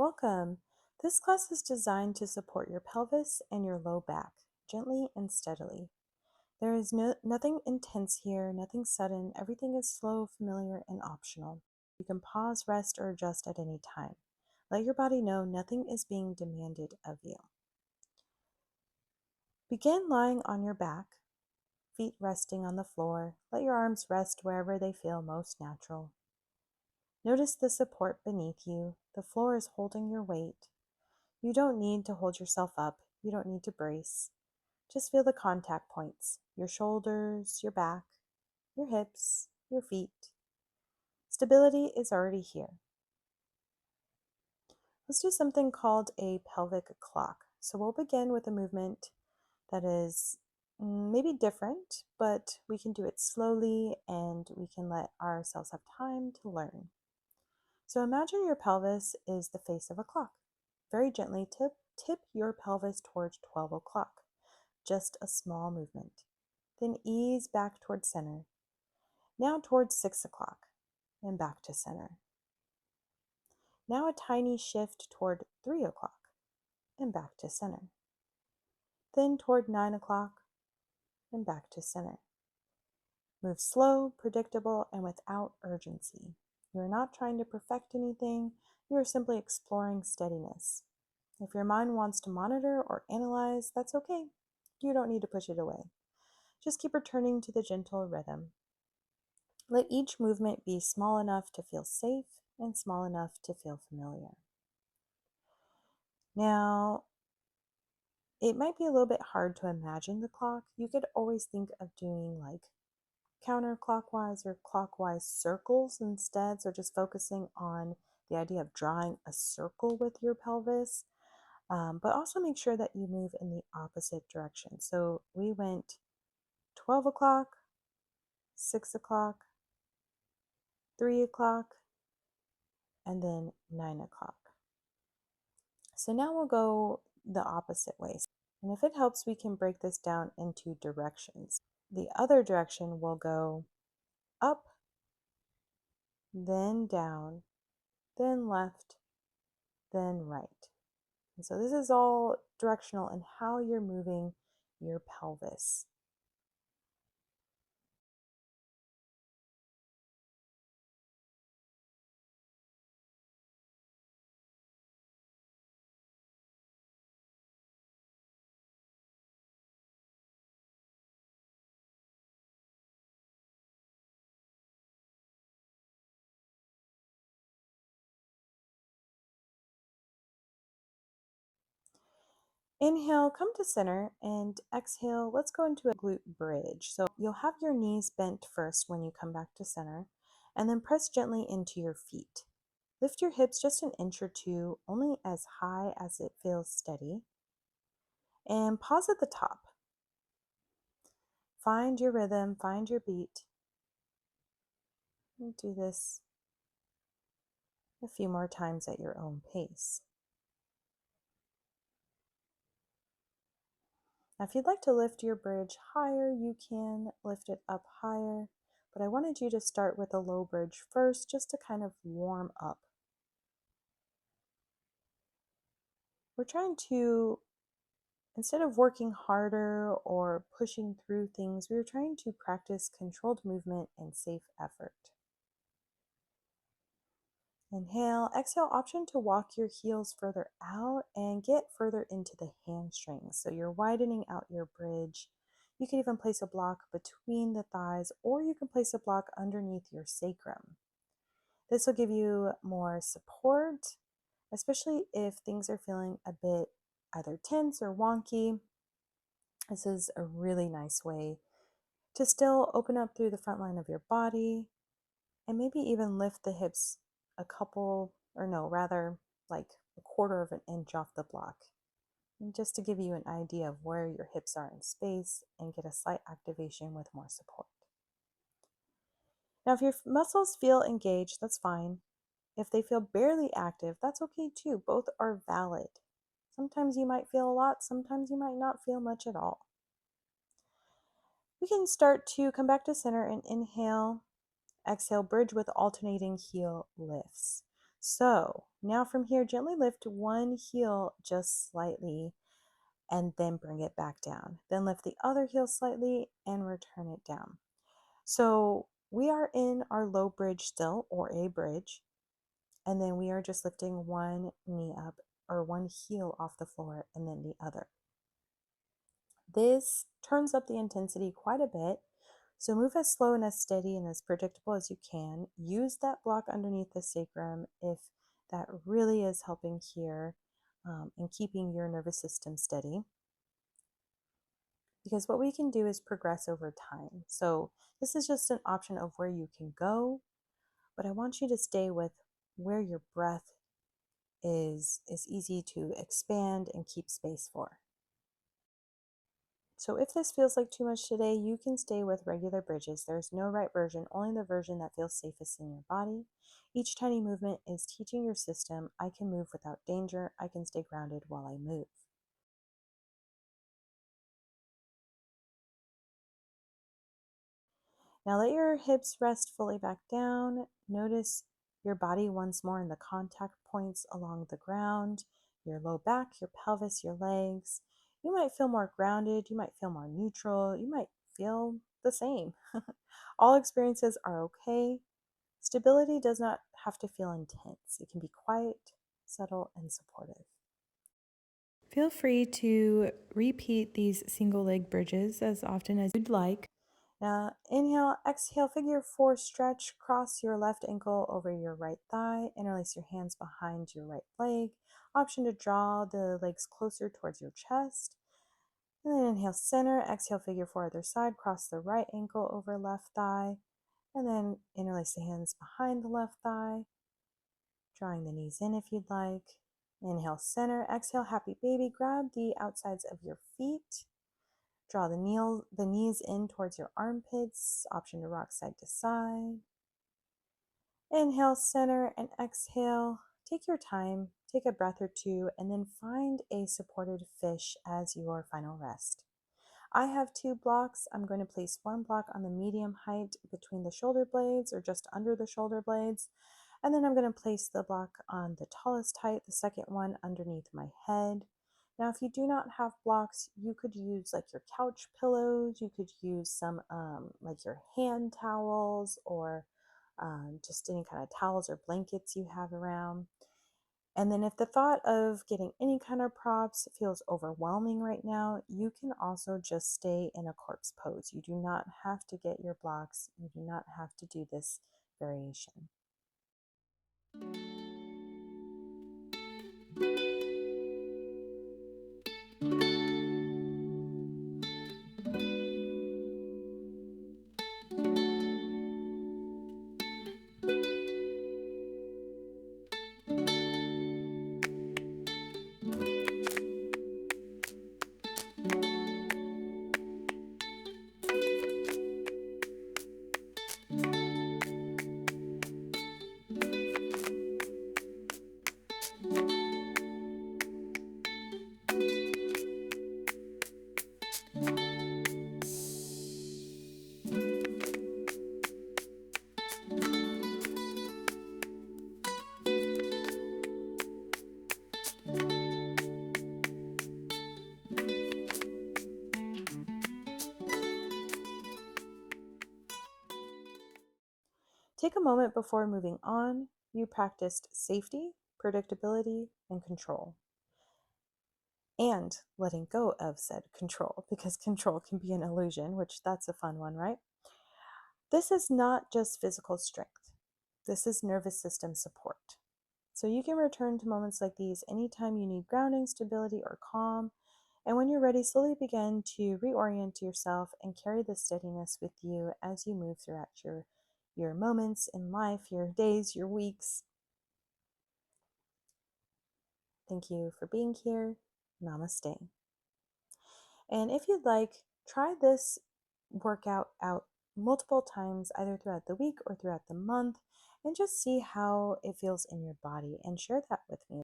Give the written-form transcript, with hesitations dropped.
Welcome. This class is designed to support your pelvis and your low back, gently and steadily. There is nothing intense here, nothing sudden. Everything is slow, familiar, and optional. You can pause, rest, or adjust at any time. Let your body know nothing is being demanded of you. Begin lying on your back, feet resting on the floor. Let your arms rest wherever they feel most natural. Notice the support beneath you. The floor is holding your weight. You don't need to hold yourself up. You don't need to brace. Just feel the contact points, your shoulders, your back, your hips, your feet. Stability is already here. Let's do something called a pelvic clock. So we'll begin with a movement that is maybe different, but we can do it slowly and we can let ourselves have time to learn. So imagine your pelvis is the face of a clock. Very gently tip your pelvis towards 12 o'clock. Just a small movement. Then ease back towards center. Now towards 6 o'clock and back to center. Now a tiny shift toward 3 o'clock and back to center. Then toward 9 o'clock and back to center. Move slow, predictable, and without urgency. You are not trying to perfect anything. You are simply exploring steadiness. If your mind wants to monitor or analyze, that's okay. You don't need to push it away. Just keep returning to the gentle rhythm. Let each movement be small enough to feel safe and small enough to feel familiar. Now, it might be a little bit hard to imagine the clock. You could always think of doing like counterclockwise or clockwise circles instead. So just focusing on the idea of drawing a circle with your pelvis. But also make sure that you move in the opposite direction. So we went 12 o'clock, 6 o'clock, 3 o'clock, and then 9 o'clock. So now we'll go the opposite way. And if it helps, we can break this down into directions. The other direction will go up, then down, then left, then right. And so this is all directional in how you're moving your pelvis. Inhale, come to center, and exhale, let's go into a glute bridge. So you'll have your knees bent first when you come back to center, and then press gently into your feet. Lift your hips just an inch or two, only as high as it feels steady, and pause at the top. Find your rhythm, find your beat. And do this a few more times at your own pace. Now, if you'd like to lift your bridge higher, you can lift it up higher, but I wanted you to start with a low bridge first just to kind of warm up. We're trying to, instead of working harder or pushing through things, we're trying to practice controlled movement and safe effort. Inhale, exhale, option to walk your heels further out and get further into the hamstrings. So you're widening out your bridge. You can even place a block between the thighs, or you can place a block underneath your sacrum. This will give you more support, especially if things are feeling a bit either tense or wonky. This is a really nice way to still open up through the front line of your body and maybe even lift the hips a couple, or no, rather like a quarter of an inch off the block. And just to give you an idea of where your hips are in space and get a slight activation with more support. Now, if your muscles feel engaged, that's fine. If they feel barely active, that's okay too. Both are valid. Sometimes you might feel a lot, sometimes you might not feel much at all. We can start to come back to center and inhale. Exhale, bridge with alternating heel lifts. So now from here, gently lift one heel just slightly and then bring it back down. Then lift the other heel slightly and return it down. So we are in our low bridge still, or a bridge, and then we are just lifting one knee up or one heel off the floor and then the other. This turns up the intensity quite a bit. So move as slow and as steady and as predictable as you can. Use that block underneath the sacrum if that really is helping here and keeping your nervous system steady. Because what we can do is progress over time. So this is just an option of where you can go, but I want you to stay with where your breath is easy to expand and keep space for. So if this feels like too much today, you can stay with regular bridges. There's no right version, only the version that feels safest in your body. Each tiny movement is teaching your system, I can move without danger. I can stay grounded while I move. Now let your hips rest fully back down. Notice your body once more in the contact points along the ground, your low back, your pelvis, your legs. You might feel more grounded, you might feel more neutral, you might feel the same. All experiences are okay. Stability does not have to feel intense. It can be quiet, subtle, and supportive. Feel free to repeat these single leg bridges as often as you'd like. Now, inhale, exhale, figure four, stretch, cross your left ankle over your right thigh, interlace your hands behind your right leg. Option to draw the legs closer towards your chest. And then inhale, center, exhale, figure four, other side, cross the right ankle over left thigh, and then interlace the hands behind the left thigh, drawing the knees in if you'd like. Inhale, center, exhale, happy baby, grab the outsides of your feet. Draw the knees in towards your armpits, option to rock side to side. Inhale, center, and exhale. Take your time, take a breath or two, and then find a supported fish as your final rest. I have two blocks. I'm going to place one block on the medium height between the shoulder blades or just under the shoulder blades. And then I'm going to place the block on the tallest height, the second one underneath my head. Now, if you do not have blocks, you could use like your couch pillows, you could use some like your hand towels or just any kind of towels or blankets you have around. And then if the thought of getting any kind of props feels overwhelming right now, you can also just stay in a corpse pose. You do not have to get your blocks. You do not have to do this variation. Take a moment before moving on. You practiced safety, predictability, and control. And letting go of said control, because control can be an illusion, which that's a fun one, right? This is not just physical strength. This is nervous system support. So you can return to moments like these anytime you need grounding, stability, or calm. And when you're ready, slowly begin to reorient yourself and carry this steadiness with you as you move throughout your moments in life, your days, your weeks. Thank you for being here. Namaste. And if you'd like, try this workout out multiple times, either throughout the week or throughout the month, and just see how it feels in your body and share that with me.